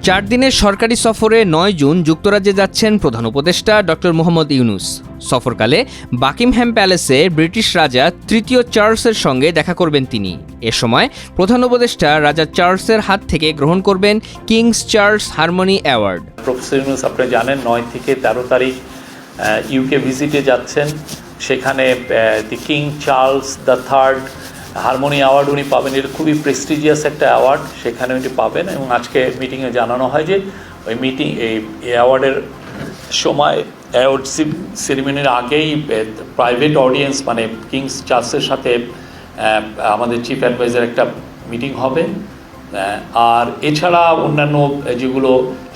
4 দিনের সরকারি সফরে 9 জুন যুক্তরাজ্যে যাচ্ছেন প্রধান উপদেষ্টা ডক্টর মোহাম্মদ ইউনূস। সফরকালে বাকিংহ্যাম প্যালেসে ব্রিটিশ রাজা তৃতীয় চার্লসের সঙ্গে দেখা করবেন তিনি। এ সময় প্রধান উপদেষ্টা রাজা চার্লসের হাত থেকে গ্রহণ করবেন kings Charles harmony award. Professor Yunus আপনি জানেন 9 থেকে 13 তারিখ ইউকে ভিজিটে যাচ্ছেন। সেখানে the king Charles the third harmony award উনি পাবেন। এটা খুবই প্রেস্টিজিয়াস একটা অ্যাওয়ার্ড, সেখানে উনি পাবেন। এবং আজকে মিটিংয়ে জানানো হয় যে ওই মিটিং এই অ্যাওয়ার্ডের সময় অ্যাওয়ার্ড সেরিমনির আগেই প্রাইভেট অডিয়েন্স মানে কিংস চার্লসের সাথে আমাদের চিফ অ্যাডভাইজার একটা মিটিং হবে। আর এছাড়া অন্যান্য যেগুলো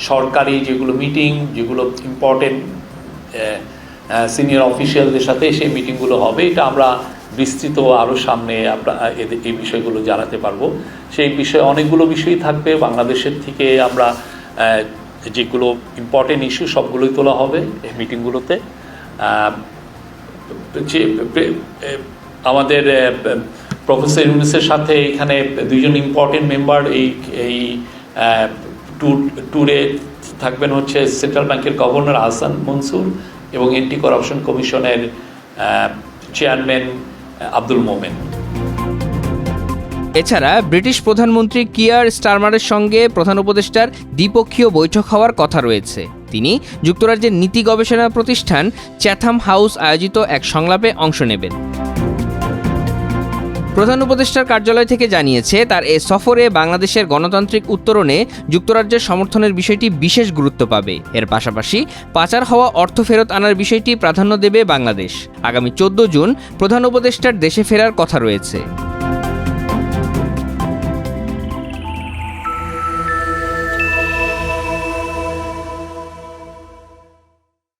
সরকারি যেগুলো মিটিং, যেগুলো ইম্পর্টেন্ট সিনিয়র অফিসিয়ালদের সাথে সেই মিটিংগুলো হবে। এটা আমরা বিস্তৃত আরও সামনে এই বিষয়গুলো জানাতে পারবো। সেই বিষয়ে অনেকগুলো বিষয়ই থাকবে। বাংলাদেশের থেকে আমরা যেগুলো ইম্পর্টেন্ট ইস্যু সবগুলোই তোলা হবে এই মিটিংগুলোতে। আমাদের প্রফেসর ইউনূসের সাথে এখানে দুইজন ইম্পর্টেন্ট মেম্বার এই ট্যুরে থাকবেন হচ্ছে সেন্ট্রাল ব্যাংকের গভর্নর আহসান মনসুর এবং অ্যান্টি করাপশন কমিশনের চেয়ারম্যান আব্দুল মোমেন। এছাড়া ব্রিটিশ প্রধানমন্ত্রী কিয়ার স্টারমারের সঙ্গে প্রধান উপদেষ্টার দ্বিপক্ষীয় বৈঠক হওয়ার কথা রয়েছে। তিনি যুক্তরাজ্যের নীতি গবেষণা প্রতিষ্ঠান চ্যাথাম হাউস আয়োজিত এক সংলাপে অংশ নেবেন। প্রধান উপদেষ্টার কার্যালয় থেকে জানিয়েছে, তার এ সফরে বাংলাদেশের গণতান্ত্রিক উত্তরণে যুক্তরাজ্যের সমর্থনের বিষয়টি বিশেষ গুরুত্ব পাবে। এর পাশাপাশি পাচার হওয়া অর্থ ফেরত আনার বিষয়টি প্রাধান্য দেবে বাংলাদেশ। আগামী 14 জুন প্রধান উপদেষ্টার দেশে ফেরার কথা রয়েছে।